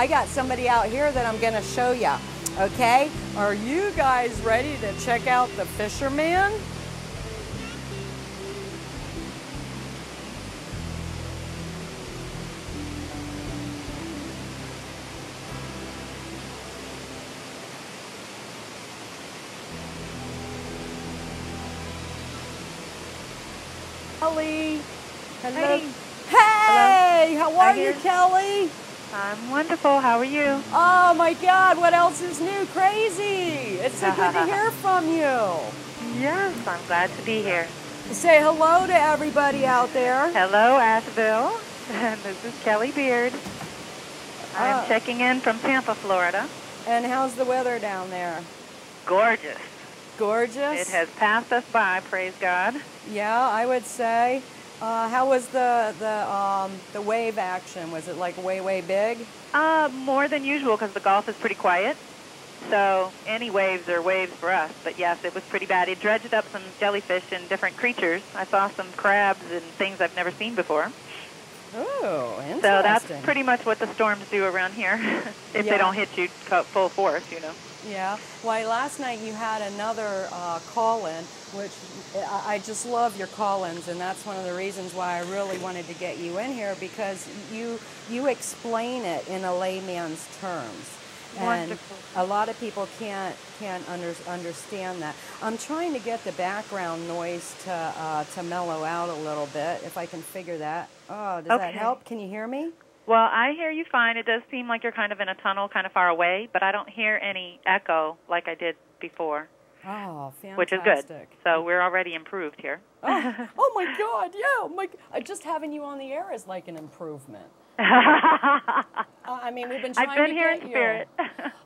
I got somebody out here that I'm going to show you. Okay? Are you guys ready to check out the fisherman? Kelly. Hello. Hey. Hey, Hello. how are you, Kelly? I'm wonderful. How are you? Oh my God, what else is new? Crazy. It's so good to hear from you. Yes, I'm glad to be here. Say hello to everybody out there. Hello, Asheville. This is Kelly Beard. I'm checking in from Tampa, Florida. And how's the weather down there? Gorgeous. Gorgeous? It has passed us by, praise God. Yeah, I would say. How was the wave action? Was it like way big? More than usual because the Gulf is pretty quiet. So any waves are waves for us. But yes, it was pretty bad. It dredged up some jellyfish and different creatures. I saw some crabs and things I've never seen before. Oh, interesting. So that's pretty much what the storms do around here, if they don't hit you full force, you know. Yeah. Well, last night you had another call-in, which I just love your call-ins, and that's one of the reasons why I really wanted to get you in here, because you explain it in a layman's terms. And Wonderful. A lot of people can't understand that. I'm trying to get the background noise to mellow out a little bit, if I can figure that. Oh, does that help? Can you hear me? Well, I hear you fine. It does seem like you're kind of in a tunnel, kind of far away, but I don't hear any echo like I did before. Oh, fantastic. Which is good. So we're already improved here. Oh my God, yeah. Just having you on the air is like an improvement. I mean, we've been trying I've been to here get in spirit.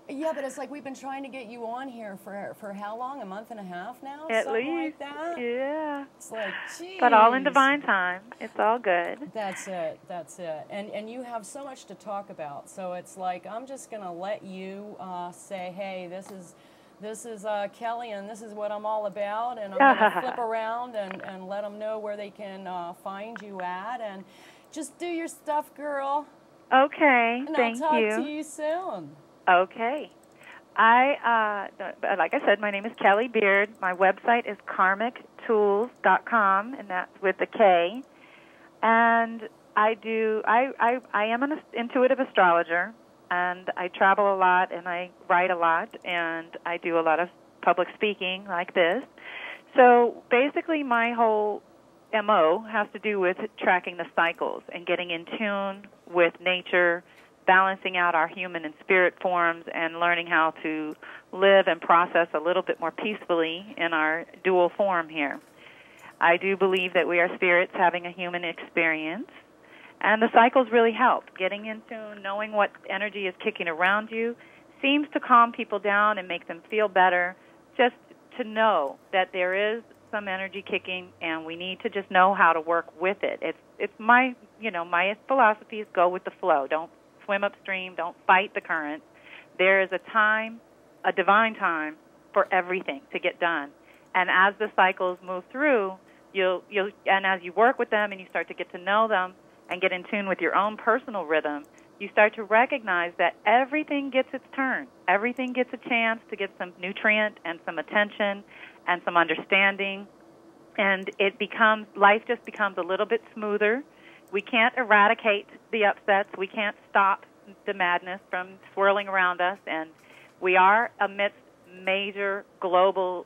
Yeah, but it's like we've been trying to get you on here for how long? A month and a half now? At Something least. like that? Yeah. It's like, geez. But all in divine time. It's all good. That's it. That's it. And you have so much to talk about. So it's like, I'm just going to let you say, hey, this is Kelly, and this is what I'm all about, and I'm going to flip around and let them know where they can find you at, and just do your stuff, girl. Okay, and thank you. I'll talk to you soon. Okay. Like I said, my name is Kelly Beard. My website is karmictools.com, and that's with a K. And I am an intuitive astrologer, and I travel a lot, and I write a lot, and I do a lot of public speaking like this. So basically my whole MO has to do with tracking the cycles and getting in tune with nature, balancing out our human and spirit forms, and learning how to live and process a little bit more peacefully in our dual form here. I do believe that we are spirits having a human experience, and the cycles really help. Getting in tune, knowing what energy is kicking around you, seems to calm people down and make them feel better, just to know that there is some energy kicking, and we need to just know how to work with it. It's my philosophy is go with the flow. Don't swim upstream. Don't fight the current. There is a time, a divine time, for everything to get done. And as the cycles move through, and as you work with them and you start to get to know them and get in tune with your own personal rhythm, you start to recognize that everything gets its turn. Everything gets a chance to get some nutrient and some attention and some understanding, and life just becomes a little bit smoother. We can't eradicate the upsets. We can't stop the madness from swirling around us, and we are amidst major global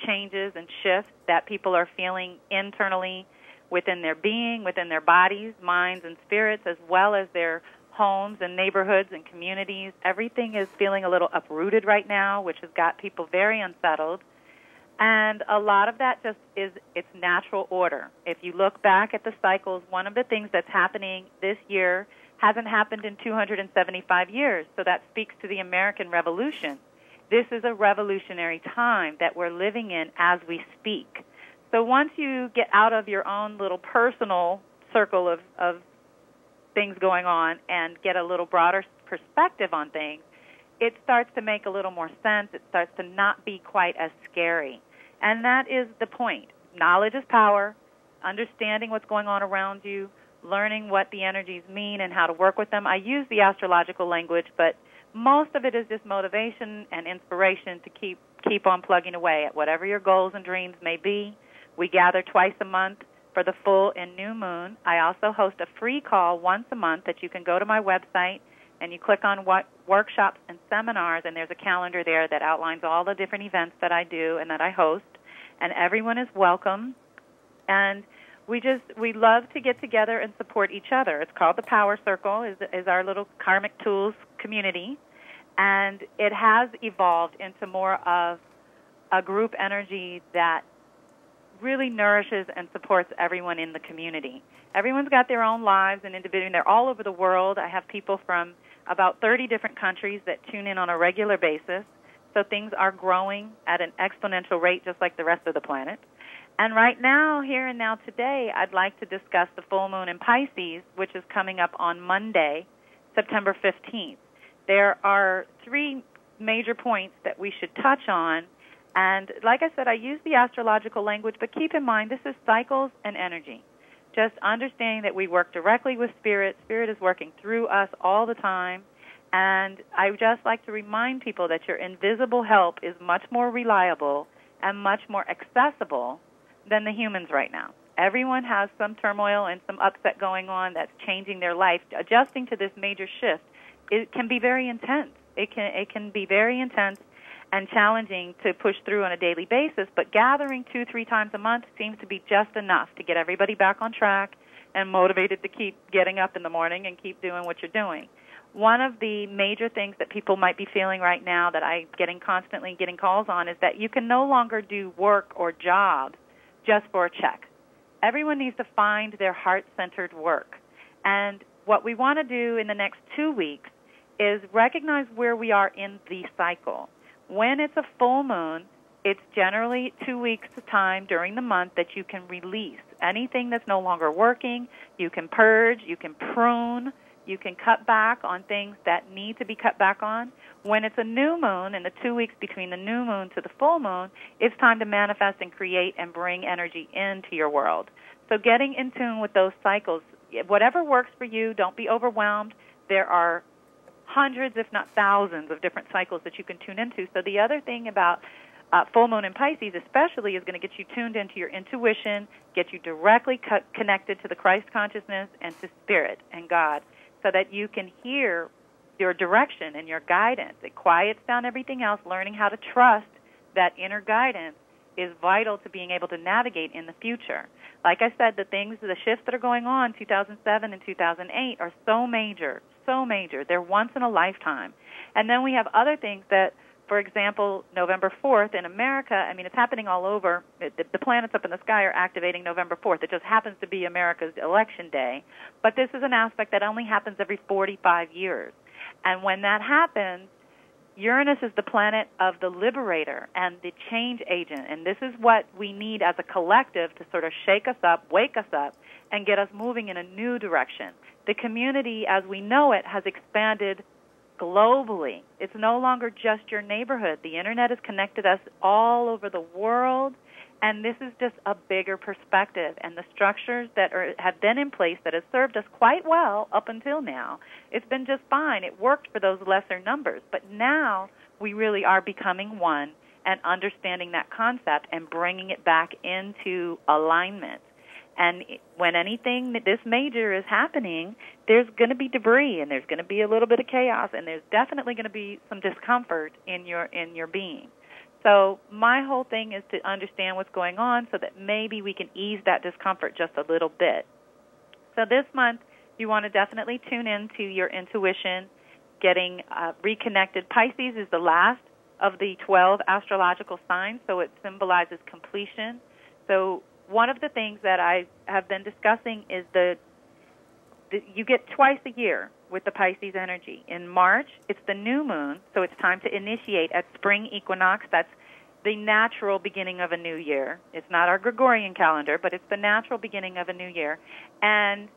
changes and shifts that people are feeling internally within their being, within their bodies, minds, and spirits, as well as their homes and neighborhoods and communities. Everything is feeling a little uprooted right now, which has got people very unsettled. And a lot of that just is its natural order. If you look back at the cycles, one of the things that's happening this year hasn't happened in 275 years, so that speaks to the American Revolution. This is a revolutionary time that we're living in as we speak. So once you get out of your own little personal circle of things going on and get a little broader perspective on things, it starts to make a little more sense. It starts to not be quite as scary. And that is the point. Knowledge is power. Understanding what's going on around you, learning what the energies mean and how to work with them. I use the astrological language, but most of it is just motivation and inspiration to keep on plugging away at whatever your goals and dreams may be. We gather twice a month for the full and new moon. I also host a free call once a month that you can go to my website and you click on what workshops and seminars, and there's a calendar there that outlines all the different events that I do and that I host, and everyone is welcome. And we love to get together and support each other. It's called the Power Circle, is our little Karmic Tools community, and it has evolved into more of a group energy that really nourishes and supports everyone in the community. Everyone's got their own lives and individually. They're all over the world. I have people from about 30 different countries that tune in on a regular basis. So things are growing at an exponential rate just like the rest of the planet. And right now, here and now today, I'd like to discuss the full moon in Pisces, which is coming up on Monday, September 15th. There are 3 major points that we should touch on. And like I said, I use the astrological language, but keep in mind this is cycles and energy. Just understanding that we work directly with Spirit. Spirit is working through us all the time. And I just like to remind people that your invisible help is much more reliable and much more accessible than the humans right now. Everyone has some turmoil and some upset going on that's changing their life. Adjusting to this major shift, it can be very intense. It can be very intense and challenging to push through on a daily basis, but gathering 2-3 times a month seems to be just enough to get everybody back on track and motivated to keep getting up in the morning and keep doing what you're doing. One of the major things that people might be feeling right now that I'm constantly getting calls on is that you can no longer do work or jobs just for a check. Everyone needs to find their heart-centered work. And what we want to do in the next 2 weeks is recognize where we are in the cycle. When it's a full moon, it's generally 2 weeks of time during the month that you can release anything that's no longer working. You can purge, you can prune, you can cut back on things that need to be cut back on. When it's a new moon, in the 2 weeks between the new moon to the full moon, it's time to manifest and create and bring energy into your world. So getting in tune with those cycles, whatever works for you, don't be overwhelmed. There are hundreds, if not thousands, of different cycles that you can tune into. So the other thing about full moon in Pisces especially is going to get you tuned into your intuition, get you directly connected to the Christ consciousness and to Spirit and God so that you can hear your direction and your guidance. It quiets down everything else. Learning how to trust that inner guidance is vital to being able to navigate in the future. Like I said, the shifts that are going on 2007 and 2008 are so major. They're once in a lifetime. And then we have other things that, for example, November 4th in America, it's happening all over. The planets up in the sky are activating November 4th. It just happens to be America's election day. But this is an aspect that only happens every 45 years. And when that happens, Uranus is the planet of the liberator and the change agent. And this is what we need as a collective to sort of shake us up, wake us up, and get us moving in a new direction. The community, as we know it, has expanded globally. It's no longer just your neighborhood. The Internet has connected us all over the world, and this is just a bigger perspective. And the structures that have been in place that have served us quite well up until now, it's been just fine. It worked for those lesser numbers. But now we really are becoming one and understanding that concept and bringing it back into alignment. And when anything this major is happening, there's going to be debris, and there's going to be a little bit of chaos, and there's definitely going to be some discomfort in your being. So my whole thing is to understand what's going on so that maybe we can ease that discomfort just a little bit. So this month, you want to definitely tune in to your intuition, getting reconnected. Pisces is the last of the 12 astrological signs, so it symbolizes completion. So one of the things that I have been discussing is you get twice a year with the Pisces energy. In March, it's the new moon, so it's time to initiate at spring equinox. That's the natural beginning of a new year. It's not our Gregorian calendar, but it's the natural beginning of a new year. And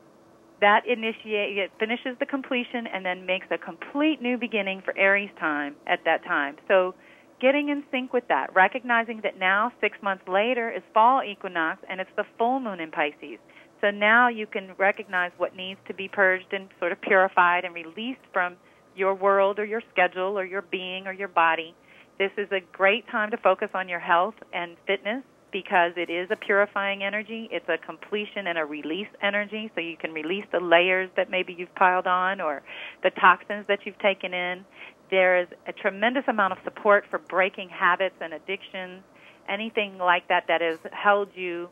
that it finishes the completion and then makes a complete new beginning for Aries time at that time. So getting in sync with that, recognizing that now 6 months later is fall equinox and it's the full moon in Pisces. So now you can recognize what needs to be purged and sort of purified and released from your world or your schedule or your being or your body. This is a great time to focus on your health and fitness because it is a purifying energy. It's a completion and a release energy, so you can release the layers that maybe you've piled on or the toxins that you've taken in. There is a tremendous amount of support for breaking habits and addictions, anything like that that has held you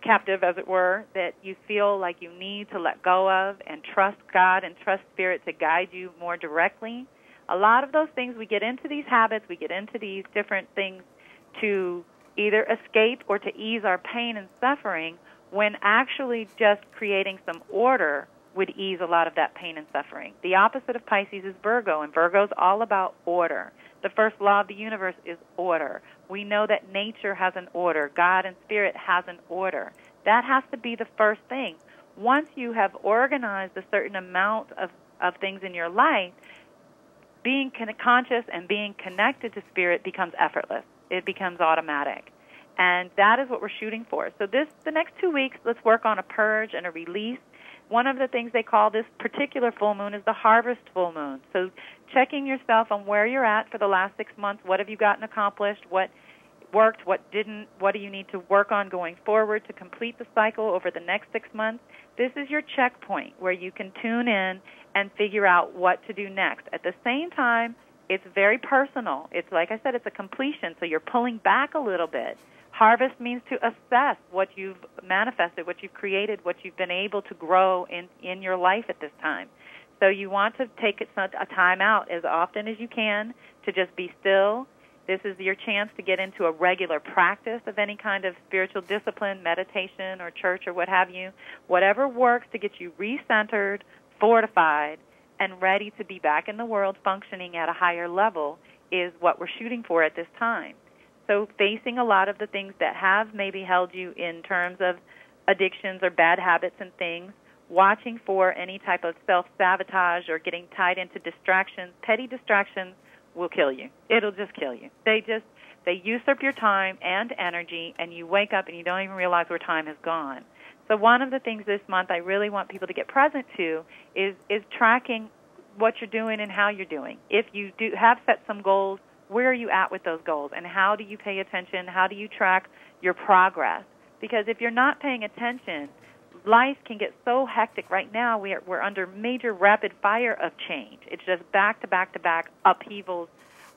captive, as it were, that you feel like you need to let go of and trust God and trust Spirit to guide you more directly. A lot of those things, we get into these habits, we get into these different things to either escape or to ease our pain and suffering, when actually just creating some order would ease a lot of that pain and suffering. The opposite of Pisces is Virgo, and Virgo's all about order. The first law of the universe is order. We know that nature has an order. God and Spirit has an order. That has to be the first thing. Once you have organized a certain amount of things in your life, being conscious and being connected to Spirit becomes effortless. It becomes automatic. And that is what we're shooting for. So the next 2 weeks, let's work on a purge and a release. One of the things they call this particular full moon is the harvest full moon. So checking yourself on where you're at for the last 6 months. What have you gotten accomplished? What worked? What didn't? What do you need to work on going forward to complete the cycle over the next 6 months? This is your checkpoint where you can tune in and figure out what to do next. At the same time, it's very personal. It's, like I said, it's a completion, so you're pulling back a little bit. Harvest means to assess what you've manifested, what you've created, what you've been able to grow in your life at this time. So you want to take a time out as often as you can to just be still. This is your chance to get into a regular practice of any kind of spiritual discipline, meditation or church or what have you. Whatever works to get you recentered, fortified, and ready to be back in the world functioning at a higher level is what we're shooting for at this time. So facing a lot of the things that have maybe held you in terms of addictions or bad habits and things, watching for any type of self-sabotage or getting tied into distractions. Petty distractions will kill you. It'll just kill you. They usurp your time and energy, and you wake up and you don't even realize where time has gone. So one of the things this month I really want people to get present to is tracking what you're doing and how you're doing. If you do have set some goals, where are you at with those goals, and how do you pay attention? How do you track your progress? Because if you're not paying attention, life can get so hectic. Right now, we're under major rapid fire of change. It's just back-to-back-to-back upheavals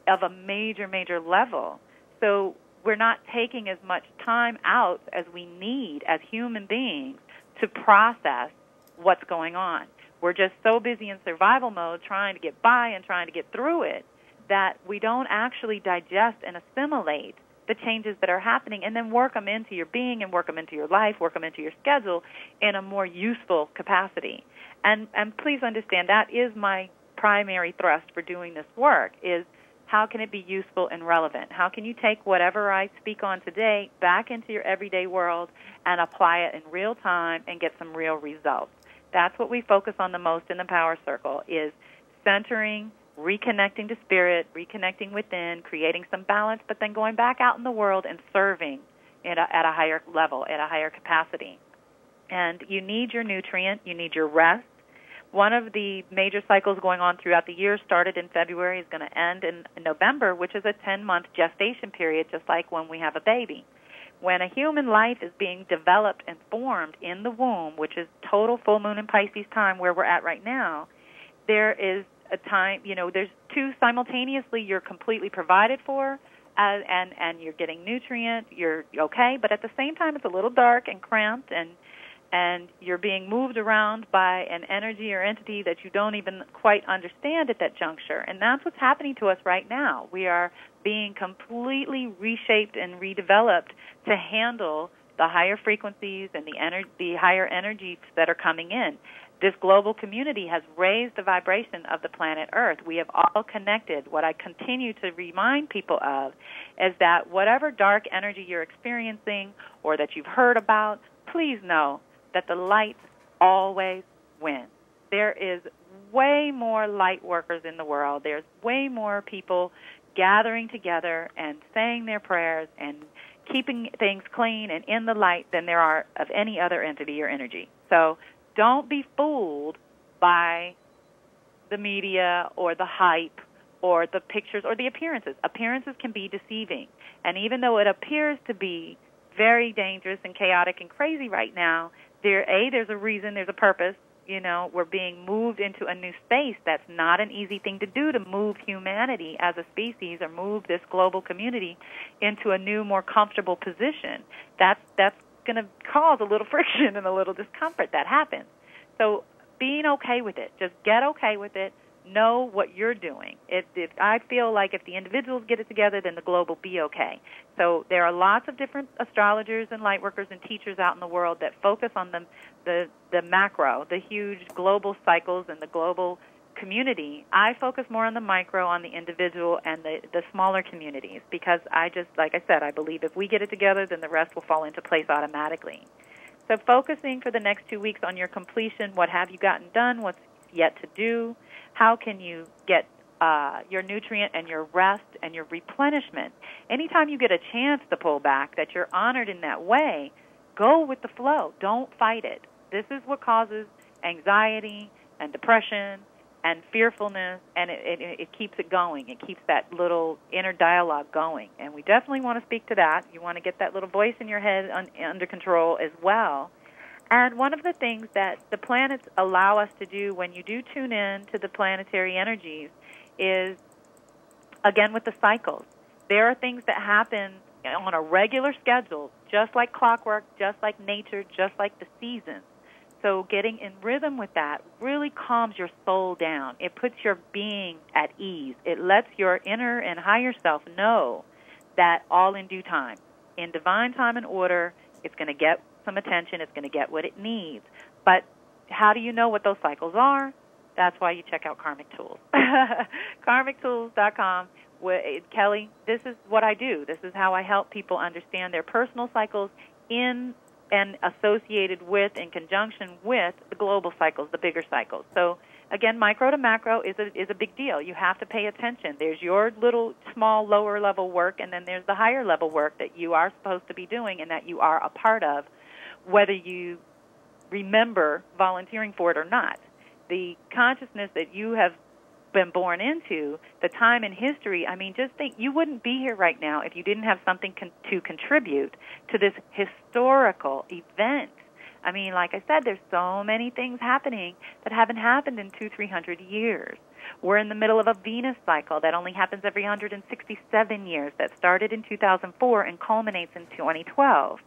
of a major, major level. So we're not taking as much time out as we need as human beings to process what's going on. We're just so busy in survival mode trying to get by and trying to get through it that we don't actually digest and assimilate the changes that are happening and then work them into your being and work them into your life, work them into your schedule in a more useful capacity. And please understand that is my primary thrust for doing this work is how can it be useful and relevant? How can you take whatever I speak on today back into your everyday world and apply it in real time and get some real results? That's what we focus on the most in the Power Circle is centering, reconnecting to Spirit, reconnecting within, creating some balance, but then going back out in the world and serving at a higher level, at a higher capacity. And you need your nutrient, you need your rest. One of the major cycles going on throughout the year started in February, is going to end in November, which is a 10-month gestation period, just like when we have a baby. When a human life is being developed and formed in the womb, which is total full moon in Pisces time where we're at right now, there is a time, there's two simultaneously you're completely provided for and you're getting nutrient, you're okay, but at the same time it's a little dark and cramped and you're being moved around by an energy or entity that you don't even quite understand at that juncture. And that's what's happening to us right now. We are being completely reshaped and redeveloped to handle the higher frequencies and the higher energies that are coming in. This global community has raised the vibration of the planet Earth. We have all connected. What I continue to remind people of is that whatever dark energy you're experiencing or that you've heard about, please know that the light always wins. There is way more light workers in the world. There's way more people gathering together and saying their prayers and keeping things clean and in the light than there are of any other entity or energy. So don't be fooled by the media or the hype or the pictures or the appearances. Appearances can be deceiving. And even though it appears to be very dangerous and chaotic and crazy right now, there's a reason, there's a purpose. You know, we're being moved into a new space. That's not an easy thing to do, to move humanity as a species or move this global community into a new, more comfortable position. That's going to cause a little friction and a little discomfort. That happens. So being okay with it, just get okay with it. Know what you're doing. I feel like if the individuals get it together, then the globe will be okay. So there are lots of different astrologers and light workers and teachers out in the world that focus on the macro, the huge global cycles and the global community. I focus more on the micro, on the individual and the smaller communities, because like I said, I believe if we get it together, then the rest will fall into place automatically. So focusing for the next 2 weeks on your completion, what have you gotten done, what's yet to do, how can you get your nutrient and your rest and your replenishment. Anytime you get a chance to pull back, that you're honored in that way, go with the flow. Don't fight it. This is what causes anxiety and depression and fearfulness, and it keeps it going. It keeps that little inner dialogue going. And we definitely want to speak to that. You want to get that little voice in your head under control as well. And one of the things that the planets allow us to do when you do tune in to the planetary energies is, again, with the cycles. There are things that happen on a regular schedule, just like clockwork, just like nature, just like the seasons. So getting in rhythm with that really calms your soul down. It puts your being at ease. It lets your inner and higher self know that all in due time, in divine time and order, it's going to get some attention, it's going to get what it needs. But how do you know what those cycles are? That's why you check out Karmic Tools. KarmicTools.com. Kelly, this is what I do. This is how I help people understand their personal cycles in and associated with, in conjunction with, the global cycles, the bigger cycles. So, again, micro to macro is a big deal. You have to pay attention. There's your little, small, lower-level work, and then there's the higher-level work that you are supposed to be doing and that you are a part of, whether you remember volunteering for it or not. The consciousness that you have been born into, the time in history, I mean, just think, you wouldn't be here right now if you didn't have something to contribute to this historical event. I mean, like I said, there's so many things happening that haven't happened in 200-300 years. We're in the middle of a Venus cycle that only happens every 167 years, that started in 2004 and culminates in 2012.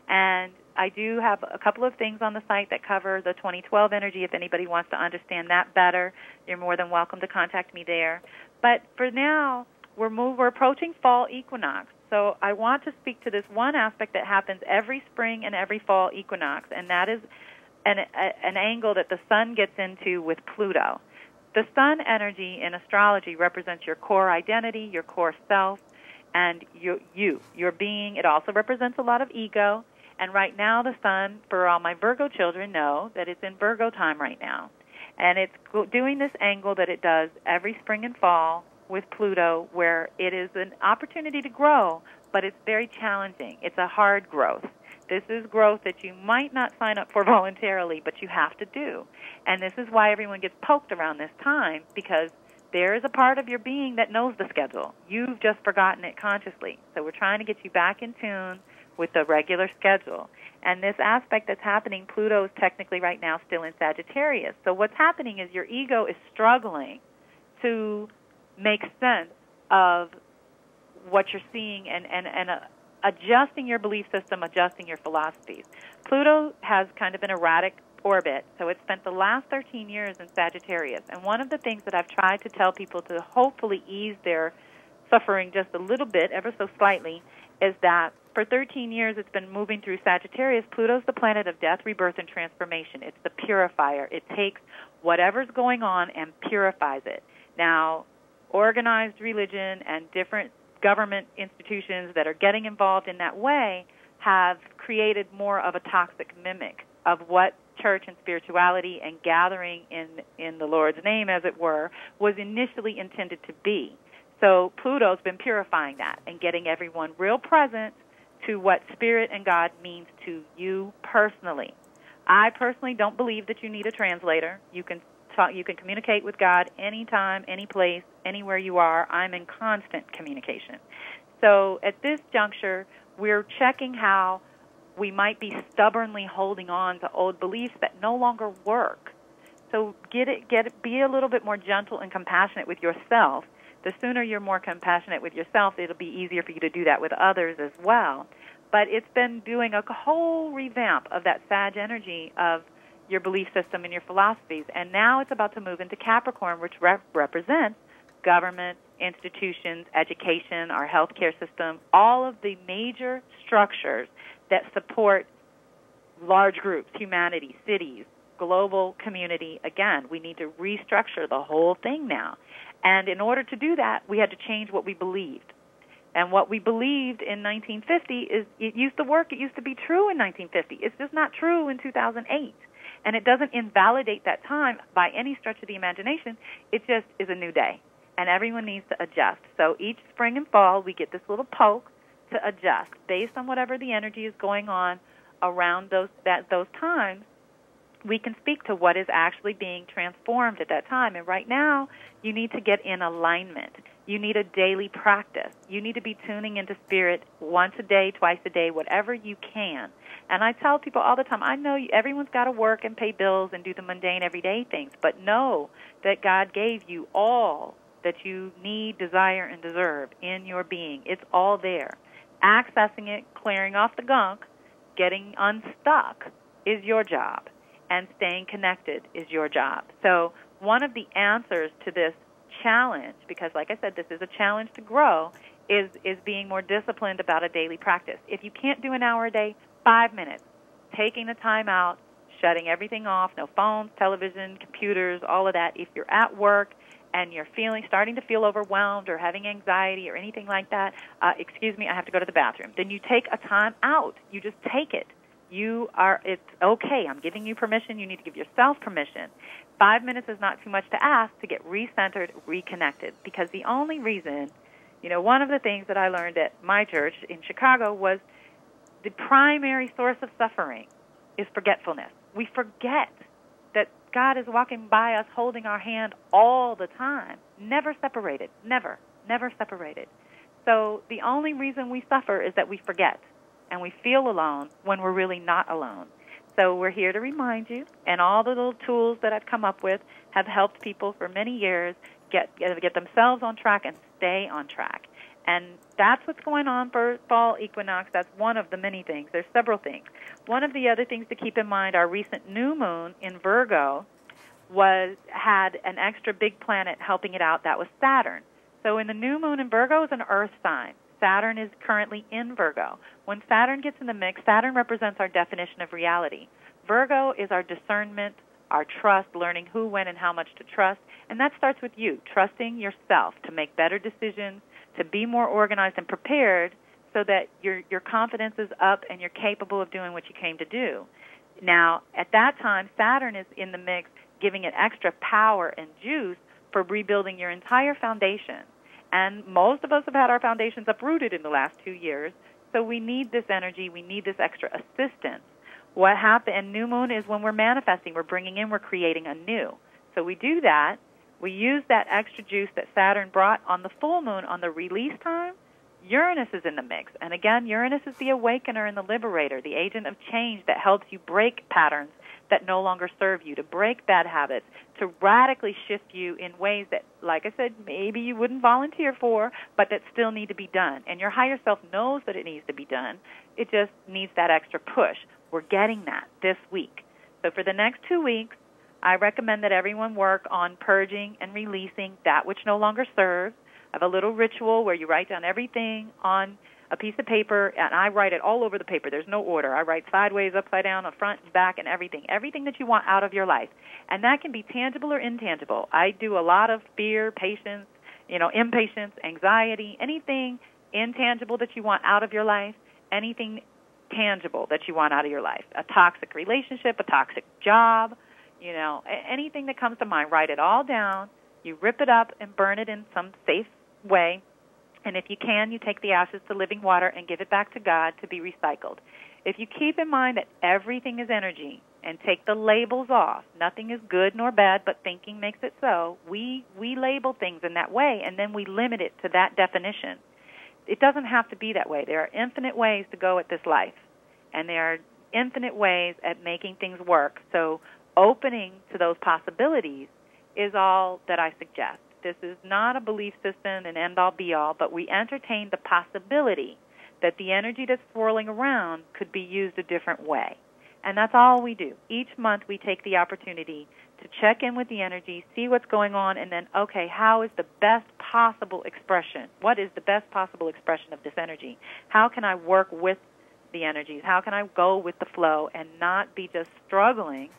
And I do have a couple of things on the site that cover the 2012 energy. If anybody wants to understand that better, you're more than welcome to contact me there. But for now, we're approaching fall equinox. So I want to speak to this one aspect that happens every spring and every fall equinox, and that is an angle that the sun gets into with Pluto. The sun energy in astrology represents your core identity, your core self, and your being. It also represents a lot of ego. And right now the sun, for all my Virgo children, know that it's in Virgo time right now. And it's doing this angle that it does every spring and fall with Pluto, where it is an opportunity to grow, but it's very challenging. It's a hard growth. This is growth that you might not sign up for voluntarily, but you have to do. And this is why everyone gets poked around this time, because there is a part of your being that knows the schedule. You've just forgotten it consciously. So we're trying to get you back in tune with the regular schedule. And this aspect that's happening, Pluto is technically right now still in Sagittarius. So what's happening is your ego is struggling to make sense of what you're seeing and adjusting your belief system, adjusting your philosophies. Pluto has kind of an erratic orbit, so it spent the last 13 years in Sagittarius. And one of the things that I've tried to tell people to hopefully ease their suffering just a little bit, ever so slightly, is that for 13 years it's been moving through Sagittarius. Pluto's the planet of death, rebirth, and transformation. It's the purifier. It takes whatever's going on and purifies it. Now, organized religion and different government institutions that are getting involved in that way have created more of a toxic mimic of what church and spirituality and gathering in the Lord's name, as it were, was initially intended to be. So Pluto's been purifying that and getting everyone real present to what Spirit and God means to you personally. I personally don't believe that you need a translator. You can communicate with God anytime, any place, anywhere you are. I'm in constant communication. So at this juncture, we're checking how we might be stubbornly holding on to old beliefs that no longer work. So be a little bit more gentle and compassionate with yourself. The sooner you're more compassionate with yourself, it'll be easier for you to do that with others as well. But it's been doing a whole revamp of that Sag energy of your belief system and your philosophies. And now it's about to move into Capricorn, which represents government, institutions, education, our healthcare system, all of the major structures that support large groups, humanity, cities, global community. Again, we need to restructure the whole thing now. And in order to do that, we had to change what we believed. And what we believed in 1950 is it used to work. It used to be true in 1950. It's just not true in 2008. And it doesn't invalidate that time by any stretch of the imagination. It just is a new day. And everyone needs to adjust. So each spring and fall, we get this little poke to adjust based on whatever the energy is going on around those times. We can speak to what is actually being transformed at that time. And right now, you need to get in alignment. You need a daily practice. You need to be tuning into Spirit once a day, twice a day, whatever you can. And I tell people all the time, I know everyone's got to work and pay bills and do the mundane everyday things, but know that God gave you all that you need, desire, and deserve in your being. It's all there. Accessing it, clearing off the gunk, getting unstuck is your job. And staying connected is your job. So one of the answers to this challenge, because like I said, this is a challenge to grow, is being more disciplined about a daily practice. If you can't do an hour a day, 5 minutes, taking the time out, shutting everything off, no phones, television, computers, all of that. If you're at work and you're starting to feel overwhelmed or having anxiety or anything like that, excuse me, I have to go to the bathroom. Then you take a time out. You just take it. It's okay. I'm giving you permission. You need to give yourself permission. 5 minutes is not too much to ask to get recentered, reconnected. Because the only reason, one of the things that I learned at my church in Chicago was the primary source of suffering is forgetfulness. We forget that God is walking by us holding our hand all the time, never separated, never separated. So the only reason we suffer is that we forget. And we feel alone when we're really not alone. So we're here to remind you, and all the little tools that I've come up with have helped people for many years get themselves on track and stay on track. And that's what's going on for fall equinox. That's one of the many things. There's several things. One of the other things to keep in mind, our recent new moon in Virgo had an extra big planet helping it out. That was Saturn. So in the new moon in Virgo is an earth sign. Saturn is currently in Virgo. When Saturn gets in the mix, Saturn represents our definition of reality. Virgo is our discernment, our trust, learning who, when, and how much to trust. And that starts with you, trusting yourself to make better decisions, to be more organized and prepared so that your confidence is up and you're capable of doing what you came to do. Now, at that time, Saturn is in the mix, giving it extra power and juice for rebuilding your entire foundation. And most of us have had our foundations uprooted in the last 2 years, so we need this energy, we need this extra assistance. What happened, and new moon is when we're manifesting, we're bringing in, we're creating anew. So we do that, we use that extra juice that Saturn brought on the full moon on the release time. Uranus is in the mix, and again, Uranus is the awakener and the liberator, the agent of change that helps you break patterns that no longer serve you, to break bad habits, to radically shift you in ways that, like I said, maybe you wouldn't volunteer for, but that still need to be done. And your higher self knows that it needs to be done. It just needs that extra push. We're getting that this week. So for the next 2 weeks, I recommend that everyone work on purging and releasing that which no longer serves. I have a little ritual where you write down everything on a piece of paper, and I write it all over the paper. There's no order. I write sideways, upside down, on front and back, and everything that you want out of your life. And that can be tangible or intangible. I do a lot of fear, patience, impatience, anxiety, anything intangible that you want out of your life, anything tangible that you want out of your life. A toxic relationship, a toxic job, anything that comes to mind, write it all down. You rip it up and burn it in some safe way. And if you can, you take the ashes to living water and give it back to God to be recycled. If you keep in mind that everything is energy and take the labels off, nothing is good nor bad, but thinking makes it so, we label things in that way, and then we limit it to that definition. It doesn't have to be that way. There are infinite ways to go at this life, and there are infinite ways at making things work. So opening to those possibilities is all that I suggest. This is not a belief system, an end-all, be-all, but we entertain the possibility that the energy that's swirling around could be used a different way. And that's all we do. Each month we take the opportunity to check in with the energy, see what's going on, and then, okay, how is the best possible expression? What is the best possible expression of this energy? How can I work with the energies? How can I go with the flow and not be just struggling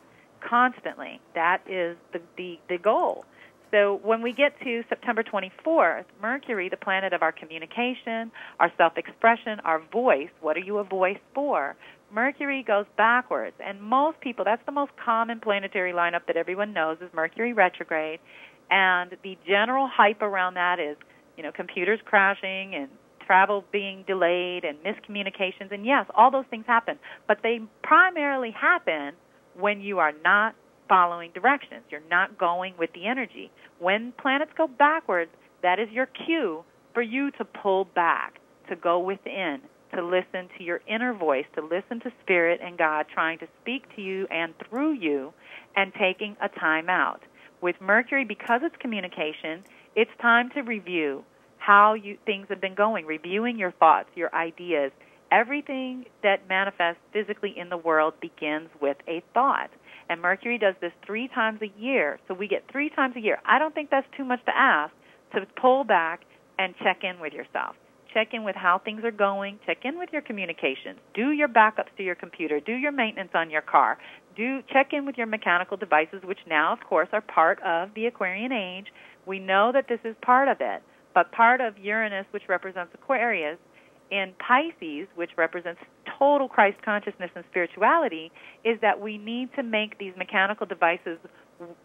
constantly? That is the goal. So when we get to September 24th, Mercury, the planet of our communication, our self-expression, our voice, what are you a voice for? Mercury goes backwards, and most people, that's the most common planetary lineup that everyone knows is Mercury retrograde, and the general hype around that is, computers crashing and travel being delayed and miscommunications, and yes, all those things happen, but they primarily happen when you are not following directions. You're not going with the energy. When planets go backwards, that is your cue for you to pull back, to go within, to listen to your inner voice, to listen to Spirit and God trying to speak to you and through you, and taking a time out. With Mercury, because it's communication, it's time to review how things have been going, reviewing your thoughts, your ideas. Everything that manifests physically in the world begins with a thought. And Mercury does this 3 times a year, so we get 3 times a year. I don't think that's too much to ask, to pull back and check in with yourself. Check in with how things are going. Check in with your communications. Do your backups to your computer. Do your maintenance on your car. Check in with your mechanical devices, which now, of course, are part of the Aquarian age. We know that this is part of it, but part of Uranus, which represents Aquarius, in Pisces, which represents total Christ consciousness and spirituality, is that we need to make these mechanical devices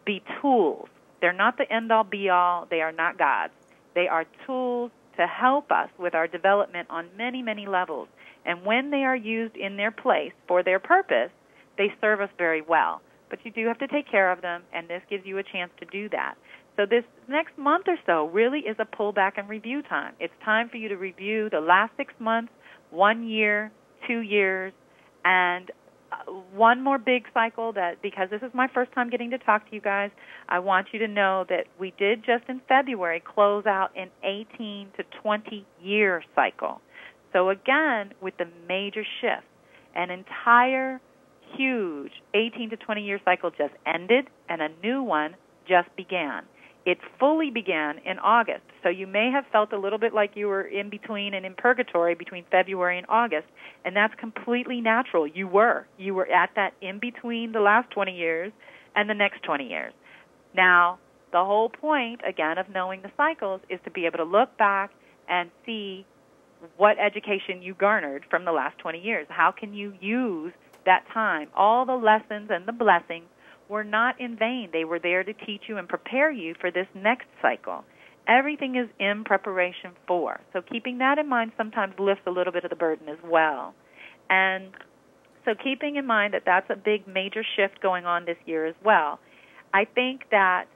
be tools. They're not the end-all, be-all. They are not gods. They are tools to help us with our development on many, many levels. And when they are used in their place for their purpose, they serve us very well. But you do have to take care of them, and this gives you a chance to do that. So this next month or so really is a pullback and review time. It's time for you to review the last 6 months, 1 year, 2 years, and one more big cycle that, because this is my first time getting to talk to you guys, I want you to know that we did just in February close out an 18 to 20-year cycle. So again, with the major shift, an entire huge 18 to 20-year cycle just ended, and a new one just began. It fully began in August, so you may have felt a little bit like you were in between and in purgatory between February and August, and that's completely natural. You were at that in between the last 20 years and the next 20 years. Now, the whole point, again, of knowing the cycles is to be able to look back and see what education you garnered from the last 20 years. How can you use that time? All the lessons and the blessings were not in vain. They were there to teach you and prepare you for this next cycle. Everything is in preparation for. So keeping that in mind sometimes lifts a little bit of the burden as well. And so keeping in mind that that's a big major shift going on this year as well. I think that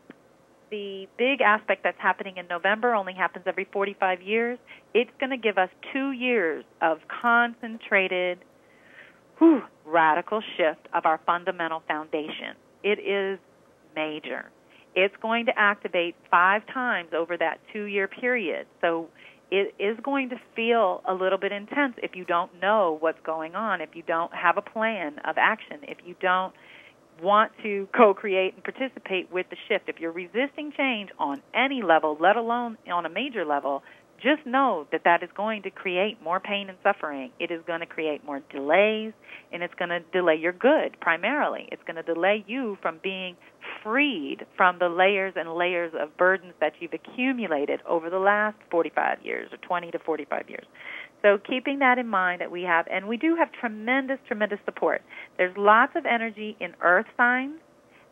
the big aspect that's happening in November only happens every 45 years. It's going to give us 2 years of concentrated, radical shift of our fundamental foundation. It is major. It's going to activate 5 times over that 2-year period. So it is going to feel a little bit intense if you don't know what's going on, if you don't have a plan of action, if you don't want to co-create and participate with the shift. If you're resisting change on any level, let alone on a major level, just know that that is going to create more pain and suffering. It is going to create more delays, and it's going to delay your good primarily. It's going to delay you from being freed from the layers and layers of burdens that you've accumulated over the last 45 years or 20 to 45 years. So keeping that in mind that we have, and we do have tremendous, tremendous support. There's lots of energy in earth signs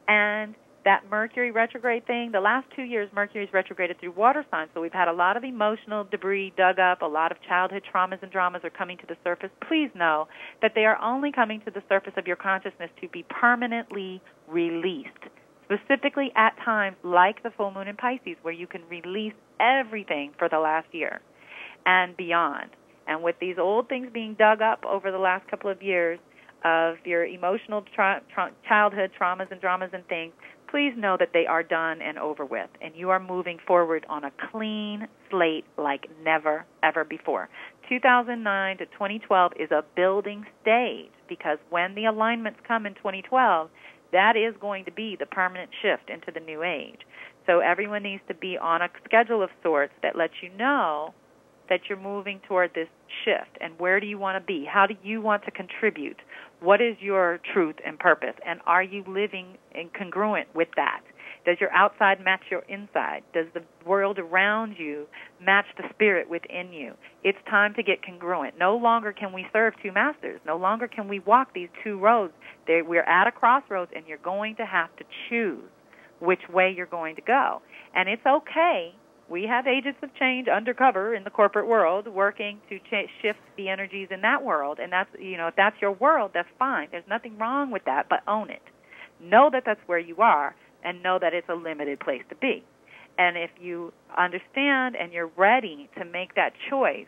and that Mercury retrograde thing, the last 2 years Mercury's retrograded through water signs, so we've had a lot of emotional debris dug up, a lot of childhood traumas and dramas are coming to the surface. Please know that they are only coming to the surface of your consciousness to be permanently released, specifically at times like the full moon in Pisces, where you can release everything for the last year and beyond. And with these old things being dug up over the last couple of years of your emotional childhood traumas and dramas and things, please know that they are done and over with, and you are moving forward on a clean slate like never, ever before. 2009 to 2012 is a building stage, because when the alignments come in 2012, that is going to be the permanent shift into the new age. So everyone needs to be on a schedule of sorts that lets you know that you're moving toward this shift, and where do you want to be? How do you want to contribute? What is your truth and purpose, and are you living in congruent with that? Does your outside match your inside? Does the world around you match the spirit within you? It's time to get congruent. No longer can we serve two masters. No longer can we walk these two roads. We're at a crossroads, and you're going to have to choose which way you're going to go. And it's okay. We have agents of change undercover in the corporate world working to shift the energies in that world. And that's, if that's your world, that's fine. There's nothing wrong with that, but own it. Know that that's where you are, and know that it's a limited place to be. And if you understand and you're ready to make that choice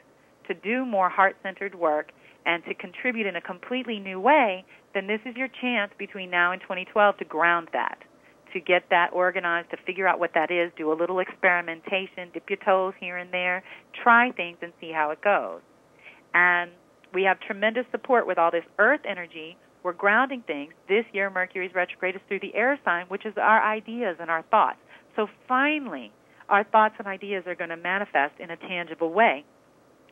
to do more heart-centered work and to contribute in a completely new way, then this is your chance between now and 2012 to ground that, to get that organized, to figure out what that is, do a little experimentation, dip your toes here and there, try things and see how it goes. And we have tremendous support with all this earth energy. We're grounding things. This year, Mercury's retrograde is through the air sign, which is our ideas and our thoughts. So finally, our thoughts and ideas are going to manifest in a tangible way.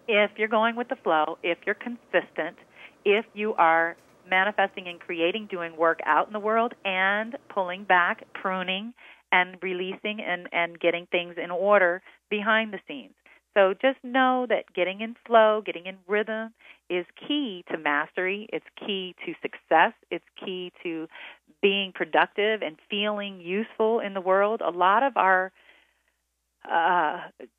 If you're going with the flow, if you're consistent, if you are manifesting and creating, doing work out in the world, and pulling back, pruning, and releasing and getting things in order behind the scenes. So just know that getting in flow, getting in rhythm is key to mastery. It's key to success. It's key to being productive and feeling useful in the world. A lot of our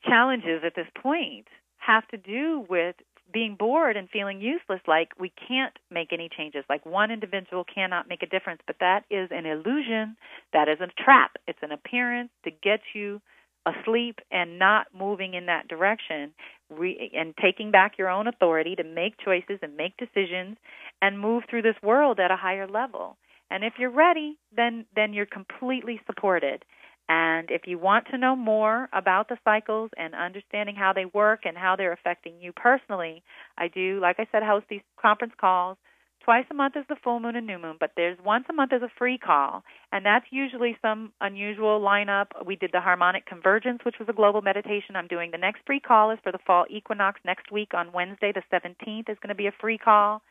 challenges at this point have to do with being bored and feeling useless, like we can't make any changes, like one individual cannot make a difference. But that is an illusion. That is a trap. It's an appearance to get you asleep and not moving in that direction, and taking back your own authority to make choices and make decisions and move through this world at a higher level. And if you're ready, then you're completely supported. And if you want to know more about the cycles and understanding how they work and how they're affecting you personally, I do, like I said, host these conference calls. Twice a month is the full moon and new moon, but there's once a month is a free call, and that's usually some unusual lineup. We did the harmonic convergence, which was a global meditation. I'm doing the next free call is for the fall equinox next week on Wednesday, the 17th, is going to be a free call.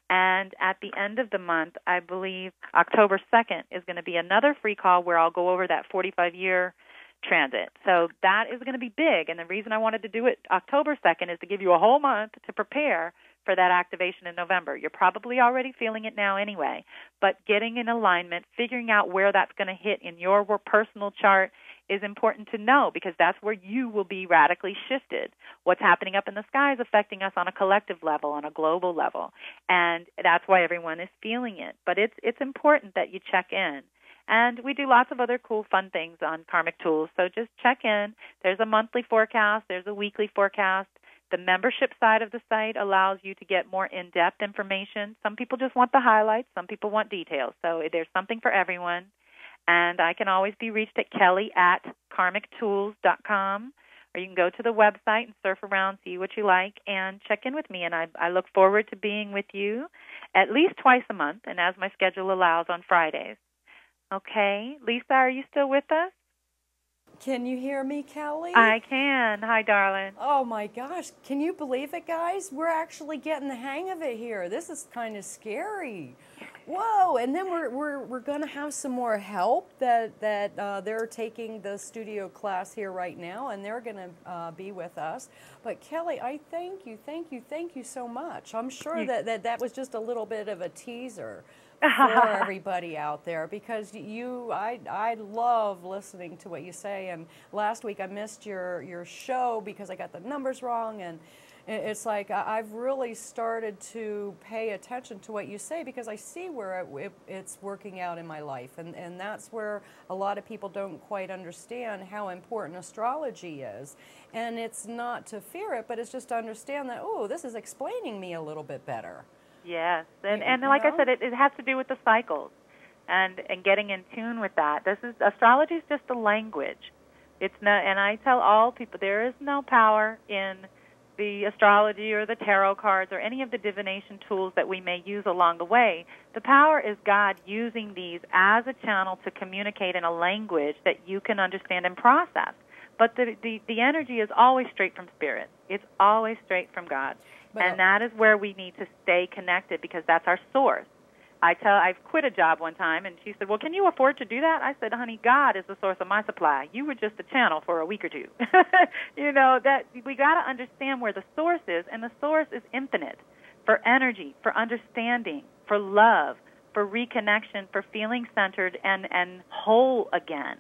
And at the end of the month, I believe October 2nd is going to be another free call where I'll go over that 45-year transit. So that is going to be big. And the reason I wanted to do it October 2nd is to give you a whole month to prepare for that activation in November. You're probably already feeling it now anyway. But getting in alignment, figuring out where that's going to hit in your personal chart is important to know, because that's where you will be radically shifted. What's happening up in the sky is affecting us on a collective level, on a global level, and that's why everyone is feeling it. But it's important that you check in. And we do lots of other cool, fun things on Karmic Tools, so just check in. There's a monthly forecast. There's a weekly forecast. The membership side of the site allows you to get more in-depth information. Some people just want the highlights. Some people want details. So there's something for everyone. And I can always be reached at kelly@karmictools.com, or you can go to the website and surf around, see what you like, and check in with me. And I look forward to being with you at least twice a month, and as my schedule allows, on Fridays. Okay. Lisa, are you still with us? Can you hear me, Kelly? I can. Hi, darling. Oh, my gosh. Can you believe it, guys? We're actually getting the hang of it here. This is kind of scary. Whoa. And then we're going to have some more help that they're taking the studio class here right now, and they're going to be with us. But, Kelly, I thank you so much. I'm sure that was just a little bit of a teaser. for everybody out there, because I love listening to what you say. And last week I missed your show because I got the numbers wrong, and it's like I've really started to pay attention to what you say, because I see where it's working out in my life, and that's where a lot of people don't quite understand how important astrology is. And it's not to fear it, but it's just to understand that, oh, this is explaining me a little bit better. Yes, and like I said, it has to do with the cycles and getting in tune with that. Astrology is just a language. It's not, and I tell all people, there is no power in the astrology or the tarot cards or any of the divination tools that we may use along the way. The power is God using these as a channel to communicate in a language that you can understand and process. But the energy is always straight from Spirit. It's always straight from God. And that is where we need to stay connected, because that's our source. I've quit a job one time, and she said, well, can you afford to do that? I said, honey, God is the source of my supply. You were just a channel for a week or two. That we got to understand where the source is, and the source is infinite for energy, for understanding, for love, for reconnection, for feeling centered and whole again.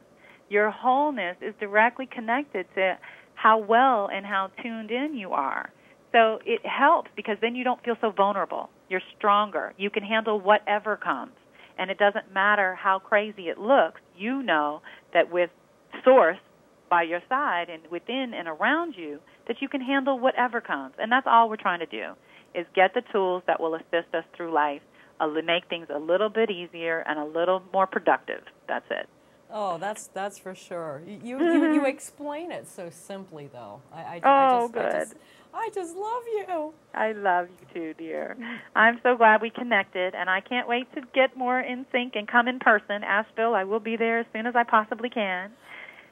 Your wholeness is directly connected to how well and how tuned in you are. So it helps, because then you don't feel so vulnerable. You're stronger. You can handle whatever comes. And it doesn't matter how crazy it looks. You know that with Source by your side and within and around you, that you can handle whatever comes. And that's all we're trying to do, is get the tools that will assist us through life, make things a little bit easier and a little more productive. That's it. Oh, that's for sure. You explain it so simply, though. I just love you. I love you too, dear. I'm so glad we connected, and I can't wait to get more in sync and come in person. Asheville, I will be there as soon as I possibly can.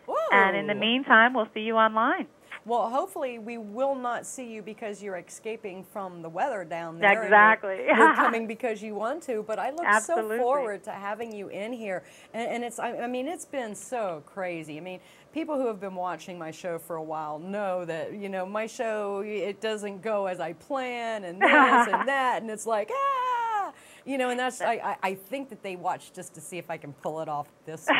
Whoa. And in the meantime, we'll see you online. Well, hopefully we will not see you because you're escaping from the weather down there. Exactly. You're coming because you want to, but I look Absolutely. so forward to having you in here. And it's been so crazy. I mean, people who have been watching my show for a while know that, my show, it doesn't go as I plan, and this and that, and it's like, and that's, I think that they watch just to see if I can pull it off this way.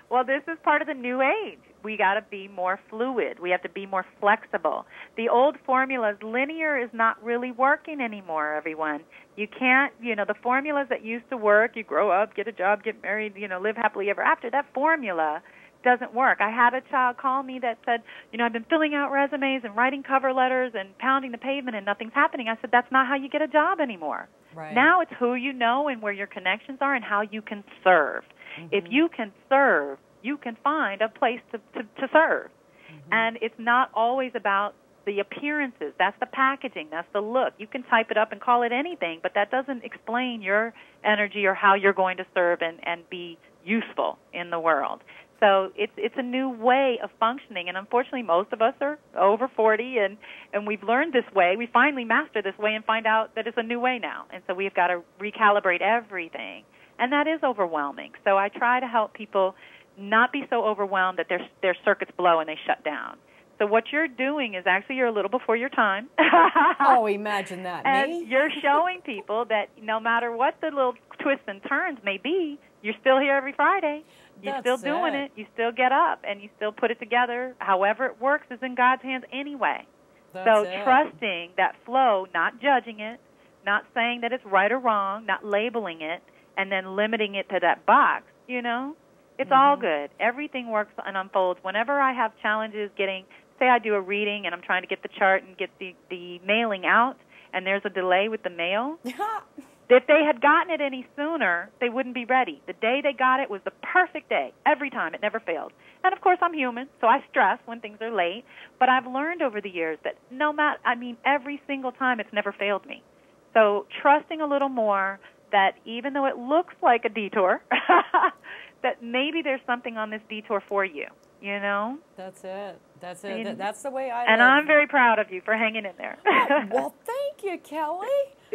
Well, this is part of the new age. We got to be more fluid. We have to be more flexible. The old formulas, linear is not really working anymore, everyone. You can't, the formulas that used to work, you grow up, get a job, get married, live happily ever after, that formula doesn't work. I had a child call me that said, I've been filling out resumes and writing cover letters and pounding the pavement and nothing's happening. I said, that's not how you get a job anymore. Right. Now it's who you know and where your connections are and how you can serve. Mm-hmm. If you can serve, you can find a place to serve. Mm-hmm. And it's not always about the appearances. That's the packaging. That's the look. You can type it up and call it anything, but that doesn't explain your energy or how you're going to serve and be useful in the world. So it's a new way of functioning, and unfortunately most of us are over 40, and we've learned this way. We finally master this way and find out that it's a new way now, and so we've got to recalibrate everything, and that is overwhelming. So I try to help people not be so overwhelmed that their circuits blow and they shut down. So what you're doing is actually you're a little before your time. Oh, imagine that, and me? You're showing people that no matter what the little twists and turns may be, you're still here every Friday. You're still doing it. You still get up, and you still put it together. However it works is in God's hands anyway. So trusting that flow, not judging it, not saying that it's right or wrong, not labeling it, and then limiting it to that box, It's all good. Everything works and unfolds. Whenever I have challenges say I do a reading and I'm trying to get the chart and get the mailing out, and there's a delay with the mail, if they had gotten it any sooner, they wouldn't be ready. The day they got it was the perfect day. Every time. It never failed. And, of course, I'm human, so I stress when things are late. But I've learned over the years that every single time it's never failed me. So trusting a little more that even though it looks like a detour, that maybe there's something on this detour for you, That's it. That's it. That's the way I live. And I'm very proud of you for hanging in there. Well, thank you, Kelly.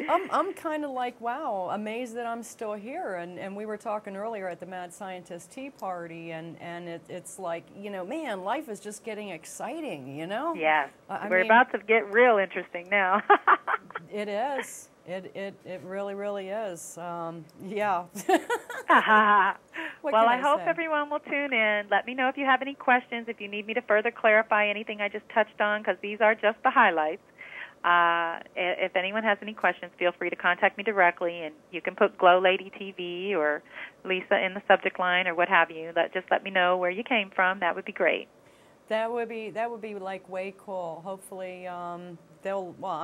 I'm kind of like, wow, amazed that I'm still here. And we were talking earlier at the Mad Scientist Tea Party, and it's like, man, life is just getting exciting, Yeah. We're about to get real interesting now. It is. It really, really is. Yeah. Well, I hope everyone will tune in. Let me know if you have any questions, if you need me to further clarify anything I just touched on, because these are just the highlights. If anyone has any questions, feel free to contact me directly, and you can put GLoLady TV or Lisa in the subject line or what have you. Just let me know where you came from. That would be great. That would be like way cool. Hopefully, I'm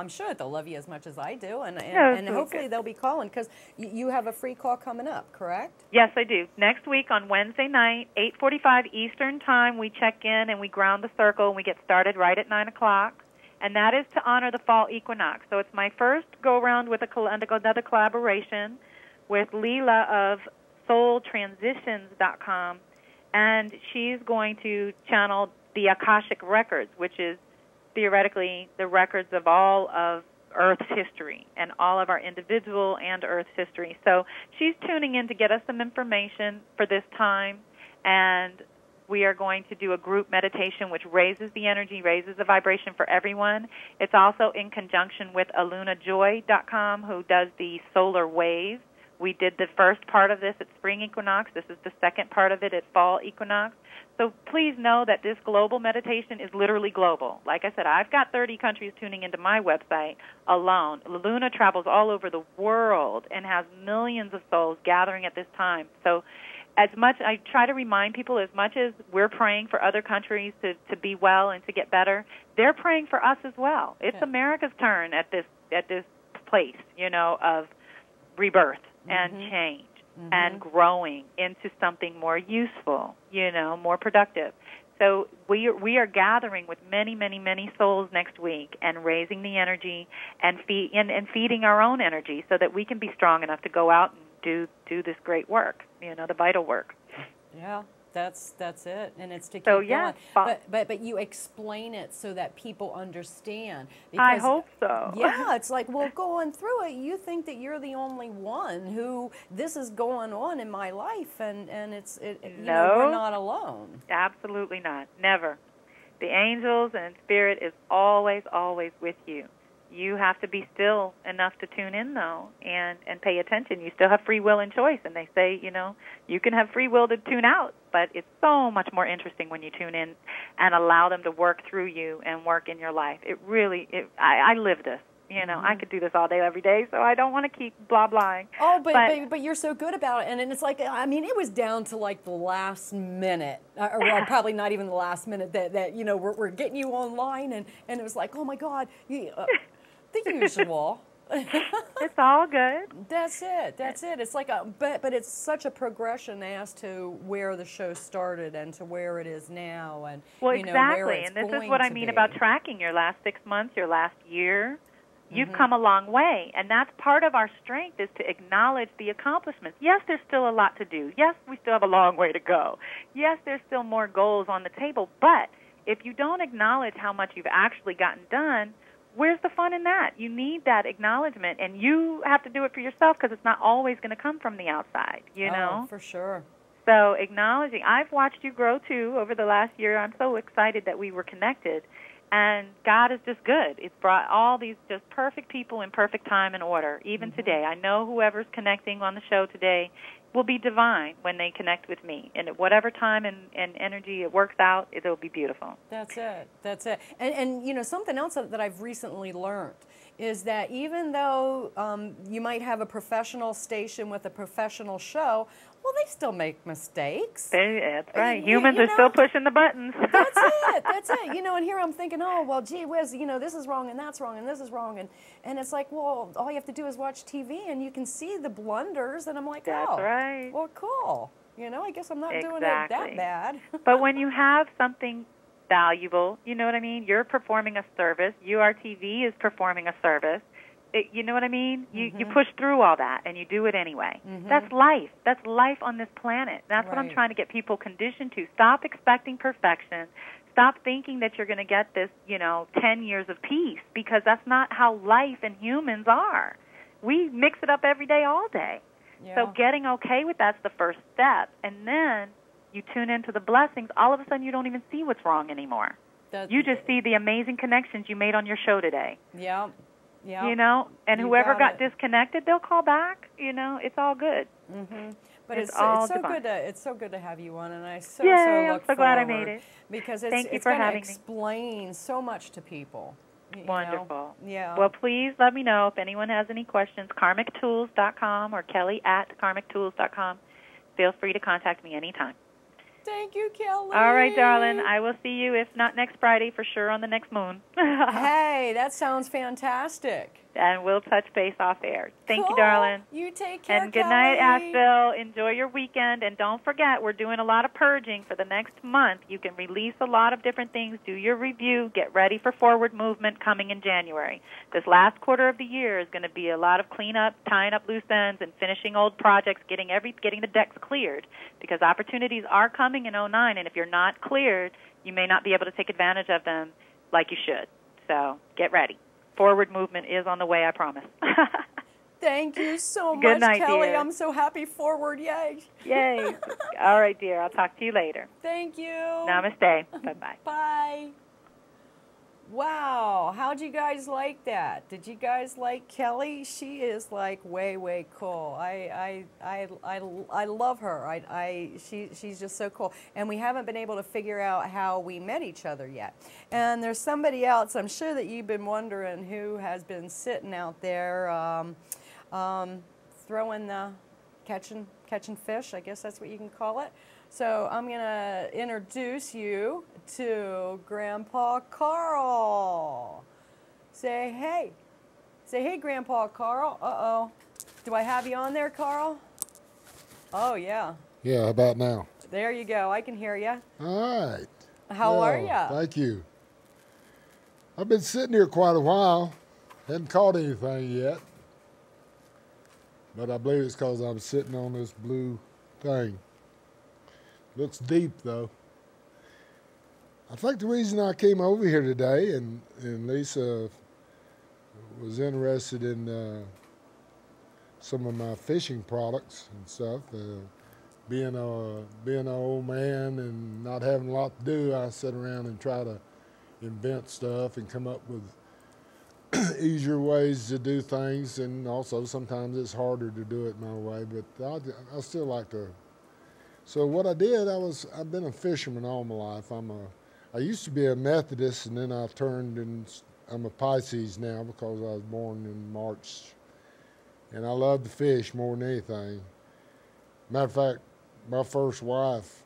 sure they'll love you as much as I do, and hopefully they'll be calling, because you have a free call coming up, correct? Yes, I do. Next week on Wednesday night, 8:45 Eastern Time, we check in and we ground the circle, and we get started right at 9 o'clock. And that is to honor the fall equinox. So it's my first go-around with another collaboration with Leela of SoulTransitions.com, and she's going to channel the Akashic Records, which is theoretically the records of all of Earth's history and all of our individual and Earth's history. So she's tuning in to get us some information for this time, and we are going to do a group meditation which raises the energy, raises the vibration for everyone. It's also in conjunction with alunajoy.com, who does the solar wave. We did the first part of this at spring equinox. This is the second part of it at fall equinox. So please know that this global meditation is literally global. Like I said, I've got 30 countries tuning into my website alone. Luna travels all over the world and has millions of souls gathering at this time. So as much, I try to remind people, as much as we're praying for other countries to be well and to get better, they're praying for us as well. It's America's turn at this place, of rebirth and change and growing into something more useful, more productive. So we are gathering with many, many, many souls next week and raising the energy and feeding our own energy so that we can be strong enough to go out and do this great work, the vital work. Yeah, that's it, and it's to keep going. But you explain it so that people understand. I hope so. Yeah, it's like, well, going through it, you think that you're the only one who this is going on in my life, and we're not alone. Absolutely not. Never. The angels and spirit is always, always with you. You have to be still enough to tune in, though, and pay attention. You still have free will and choice, and they say, you can have free will to tune out, but it's so much more interesting when you tune in and allow them to work through you and work in your life. I live this. I could do this all day, every day, so I don't want to keep blah-blahing. Oh, but you're so good about it, and it's like, it was down to like the last minute, or well, probably not even the last minute that we're getting you online, and it was like, oh my God, the usual. It's all good. That's it. It's like but it's such a progression as to where the show started and to where it is now, and exactly. Where it's and this going is what to I mean be. about tracking your last 6 months, your last year. You've come a long way, and that's part of our strength, is to acknowledge the accomplishments. Yes, there's still a lot to do. Yes, we still have a long way to go. Yes, there's still more goals on the table, but if you don't acknowledge how much you've actually gotten done, where's the fun in that? You need that acknowledgement, and you have to do it for yourself, because it's not always going to come from the outside, Oh, for sure. So acknowledging. I've watched you grow, too, over the last year. I'm so excited that we were connected. And God is just good. It's brought all these just perfect people in perfect time and order, even today. I know whoever's connecting on the show today will be divine when they connect with me. And at whatever time and energy it works out, it'll be beautiful. That's it. And something else that I've recently learned is that even though you might have a professional station with a professional show, well, they still make mistakes. That's right. Humans are still pushing the buttons. That's it. And here I'm thinking, oh, well, gee whiz, this is wrong and that's wrong and this is wrong. And it's like, well, all you have to do is watch TV and you can see the blunders. And I'm like, that's right. Well, cool. I guess I'm not doing it that bad. But when you have something valuable, you know what I mean? You're performing a service. URTV is performing a service. You know what I mean? You push through all that, and you do it anyway. That's life. That's life on this planet. That's what I'm trying to get people conditioned to. Stop expecting perfection. Stop thinking that you're going to get this, 10 years of peace, because that's not how life and humans are. We mix it up every day, all day. Yeah. So getting okay with that's the first step, and then you tune into the blessings. All of a sudden, you don't even see what's wrong anymore. You just see the amazing connections you made on your show today. Yeah. Yeah. You know, and You whoever got it. disconnected, they'll call back. You know, it's all good. But it's so good to have you on, and I so look I'm so glad I made forward it. because Thank you it's for going to having me. explain so much to people. You Wonderful. know? Yeah. Well, please let me know if anyone has any questions. KarmicTools.com or Kelly@KarmicTools.com. Feel free to contact me anytime. Thank you, Kelly. All right, darling. I will see you, if not next Friday, for sure on the next moon. Hey, that sounds fantastic. And we'll touch base off air. Thank Cool. you, darling. You take care, And good night, Asheville. Enjoy your weekend. And don't forget, we're doing a lot of purging for the next month. You can release a lot of different things. Do your review. Get ready for forward movement coming in January. This last quarter of the year is going to be a lot of cleanup, tying up loose ends, and finishing old projects, getting the decks cleared. Because opportunities are coming in 09, and if you're not cleared, you may not be able to take advantage of them like you should. So get ready. Forward movement is on the way, I promise. Thank you so much, Good night, Kelly. dear. I'm so happy. Forward, yay. Yay. All right, dear. I'll talk to you later. Thank you. Namaste. Bye-bye. Bye. Wow. How'd you guys like that? Did you guys like Kelly? She is like way cool. I love her. She's just so cool. And we haven't been able to figure out how we met each other yet. And there's somebody else, I'm sure that you've been wondering, who has been sitting out there throwing the catching fish, I guess that's what you can call it. So I'm going to introduce you to Grandpa Carl. Say hey. Say hey, Grandpa Carl. Uh-oh. Do I have you on there, Carl? Oh, yeah. Yeah, how about now? There you go. I can hear you. All right. How are you? Thank you. I've been sitting here quite a while. Hadn't caught anything yet. But I believe it's because I'm sitting on this blue thing. Looks deep, though. I think the reason I came over here today, and Lisa was interested in some of my fishing products and stuff. Being an old man and not having a lot to do, I sit around and try to invent stuff and come up with easier ways to do things, and also sometimes it's harder to do it my way, but I still like to. So what I did, I've been a fisherman all my life. I used to be a Methodist, and then I turned, and I'm a Pisces now because I was born in March, and I love to fish more than anything. Matter of fact, my first wife,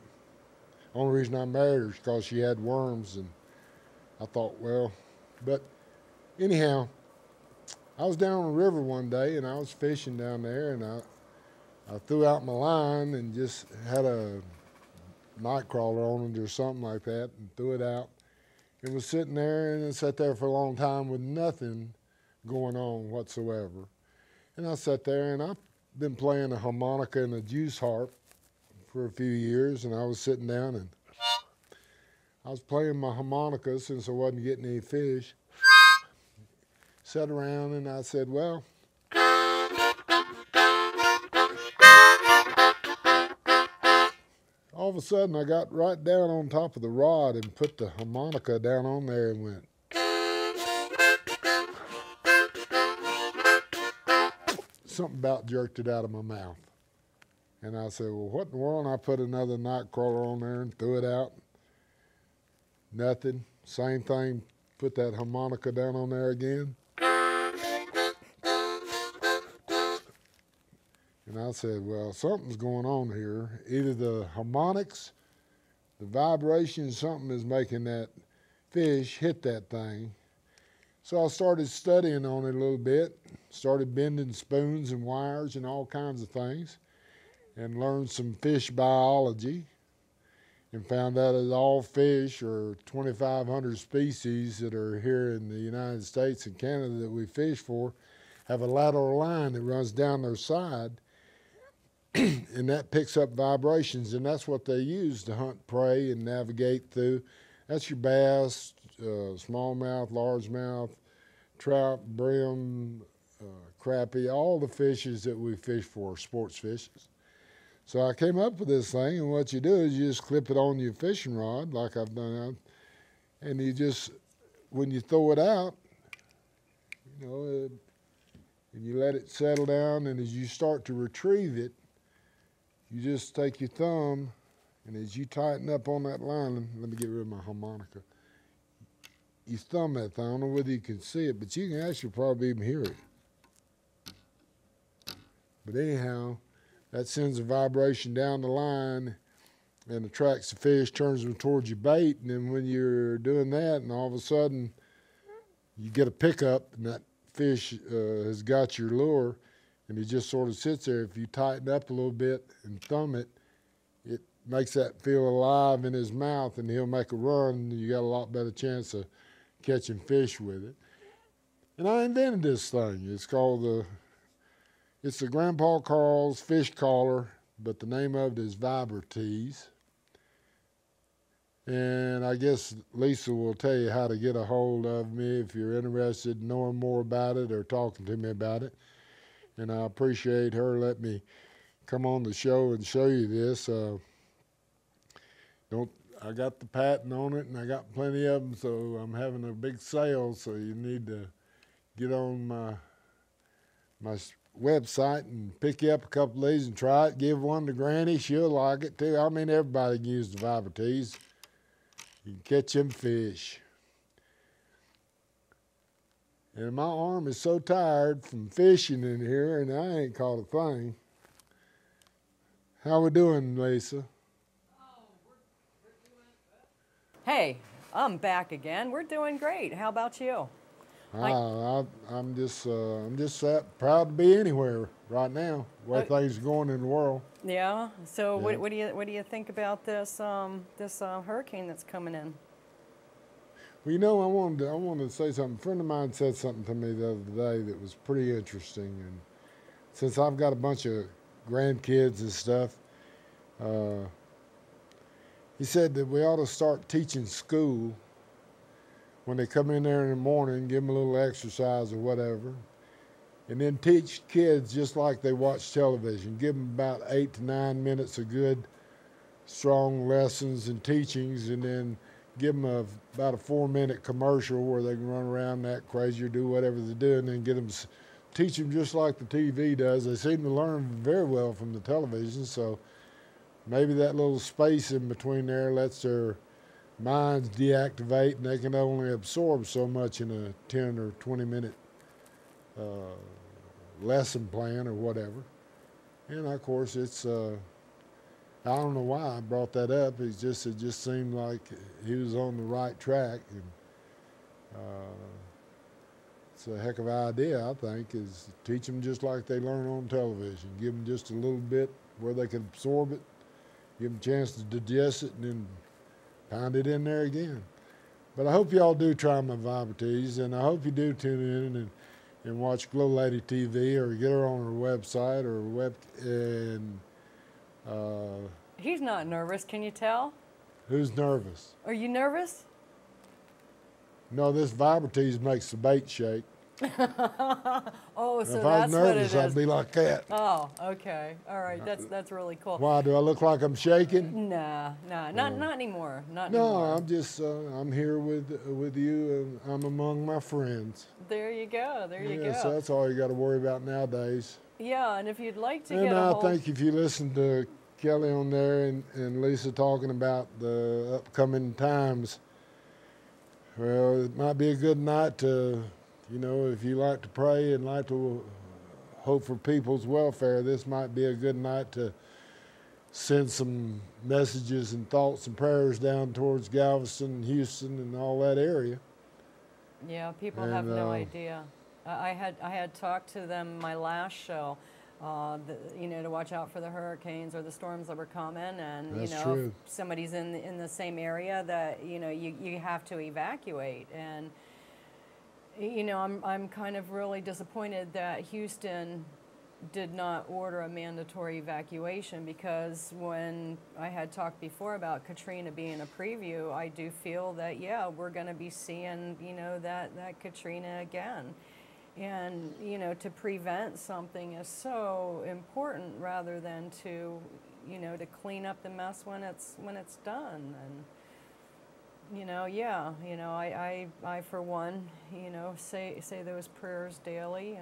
only reason I married her is because she had worms, and I thought, well, but anyhow, I was down on the river one day, and I was fishing down there, and I threw out my line and just had a night crawler on it or something like that and threw it out. It was sitting there, and it sat there for a long time with nothing going on whatsoever. And I sat there, and I've been playing a harmonica and a juice harp for a few years, and I was sitting down, and I was playing my harmonica since I wasn't getting any fish. Sat around, and I said, well, all of a sudden I got right down on top of the rod and put the harmonica down on there and went. Something about jerked it out of my mouth. And I said, well, what in the world? And I put another night crawler on there and threw it out. Nothing. Same thing, put that harmonica down on there again. And I said, well, something's going on here. Either the harmonics, the vibration, something is making that fish hit that thing. So I started studying on it a little bit, started bending spoons and wires and all kinds of things, and learned some fish biology, and found out that all fish, or 2,500 species that are here in the United States and Canada that we fish for, have a lateral line that runs down their side, and that picks up vibrations, and that's what they use to hunt prey and navigate through. That's your bass, smallmouth, largemouth, trout, brim, crappie, all the fishes that we fish for, sports fishes. So I came up with this thing, and what you do is you just clip it on your fishing rod, like I've done, and you just, when you throw it out, you know, and you let it settle down, and as you start to retrieve it, you just take your thumb, and as you tighten up on that line, let me get rid of my harmonica. You thumb that thing. I don't know whether you can see it, but you can actually probably even hear it. But anyhow, that sends a vibration down the line and attracts the fish, turns them towards your bait, and then when you're doing that, and all of a sudden you get a pickup, and that fish has got your lure, and he just sort of sits there. If you tighten up a little bit and thumb it, it makes that feel alive in his mouth, and he'll make a run, and you got a lot better chance of catching fish with it. And I invented this thing. It's called it's the Grandpa Carl's fish caller, but the name of it is Vibra-Tease. And I guess Lisa will tell you how to get a hold of me if you're interested in knowing more about it or talking to me about it. And I appreciate her letting me come on the show and show you this. I got the patent on it, and I got plenty of them, so I'm having a big sale, so you need to get on my website and pick you up a couple of these and try it. Give one to Granny. She'll like it, too. I mean, everybody can use the Vibra-Tease. You can catch them fish. And my arm is so tired from fishing in here, and I ain't caught a thing. How we doing, Lisa? Hey, I'm back again. We're doing great. How about you? I'm just proud to be anywhere right now. The way things are going in the world. Yeah. So Yeah. what do you think about this hurricane that's coming in? Well, you know, I wanted to say something. A friend of mine said something to me the other day that was pretty interesting. And since I've got a bunch of grandkids and stuff, he said that we ought to start teaching school when they come in there in the morning, give them a little exercise or whatever, and then teach kids just like they watch television. Give them about 8 to 9 minutes of good, strong lessons and teachings, and then give them about a 4-minute commercial where they can run around, act crazy, or do whatever they do, and then teach them just like the TV does. They seem to learn very well from the television, so maybe that little space in between there lets their minds deactivate, and they can only absorb so much in a 10 or 20-minute lesson plan or whatever. And of course, it's I don't know why I brought that up. It just seemed like he was on the right track, and it's a heck of an idea, I think, is teach them just like they learn on television. Give them just a little bit where they can absorb it, give them a chance to digest it, and then pound it in there again. But I hope y'all do try my Vibra-Tease, and I hope you do tune in and watch GLoLady TV, or get her on her website or He's not nervous. Can you tell? Who's nervous? Are you nervous? No, this Vibra-Tease makes the bait shake. Oh, so If that's I was nervous, what it is. I'd be like that. Oh, okay. All right. That's really cool. Why, do I look like I'm shaking? Nah, not anymore. Not No, anymore. I'm just, I'm here with you, and I'm among my friends. There you go. There you Yeah, go. so that's all you got to worry about nowadays. Yeah, and if you'd like to And get a I hold... think if you listen to Kelly on there and Lisa talking about the upcoming times, well, it might be a good night to, you know, if you like to pray and like to hope for people's welfare, this might be a good night to send some messages and thoughts and prayers down towards Galveston, Houston, and all that area. Yeah, people have no idea. I had talked to them my last show, you know, to watch out for the hurricanes or the storms that were coming, and That's you know, true. if somebody's in the same area that you know you have to evacuate, and you know, I'm kind of really disappointed that Houston did not order a mandatory evacuation, because when I had talked before about Katrina being a preview, I do feel that, yeah, we're going to be seeing, you know, that Katrina again. And, you know, to prevent something is so important, rather than to, you know, to clean up the mess when it's done. And Yeah, I for one, say those prayers daily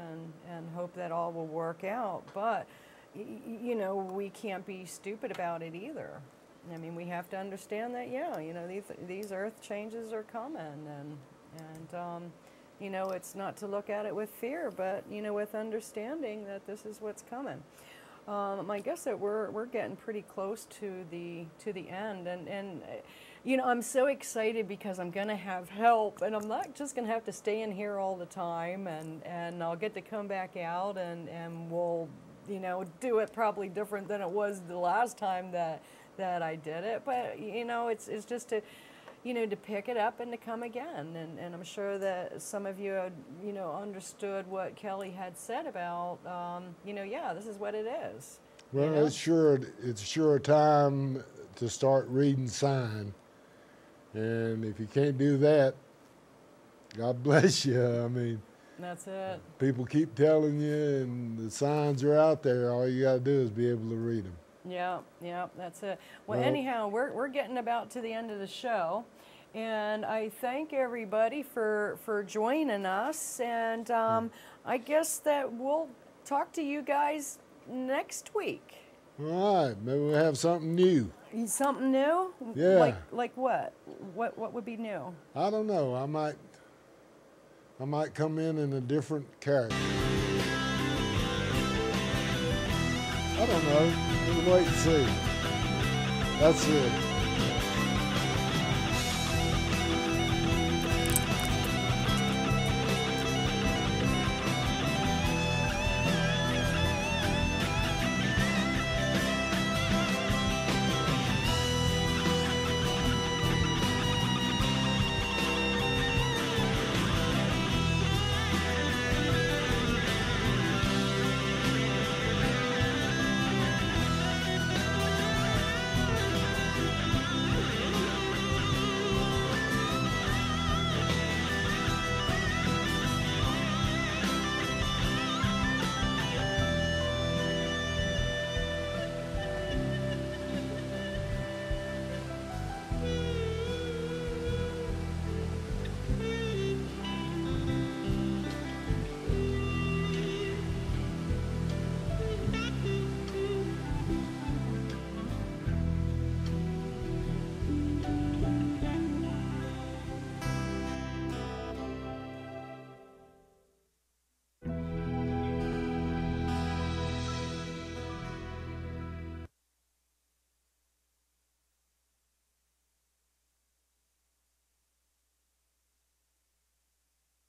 and hope that all will work out. But, we can't be stupid about it either. I mean, we have to understand that, yeah, these earth changes are coming, and it's not to look at it with fear, but, with understanding that this is what's coming. I guess that we're getting pretty close to the end, and I'm so excited because I'm gonna have help, and I'm not just gonna have to stay in here all the time, and I'll get to come back out, and we'll do it probably different than it was the last time that I did it, but it's just to to pick it up and to come again, and I'm sure that some of you had understood what Kelly had said about yeah, this is what it is. Well, it's sure time to start reading sign, and if you can't do that, God bless you. I mean, that's it. People keep telling you, and the signs are out there. All you got to do is be able to read them. Yeah, that's it. Well, anyhow, we're getting about to the end of the show, and I thank everybody for joining us, and I guess that we'll talk to you guys next week. All right, maybe we'll have something new. Something new? Yeah. Like what? What would be new? I don't know. I might come in a different character. I don't know. We'll wait and see. That's it.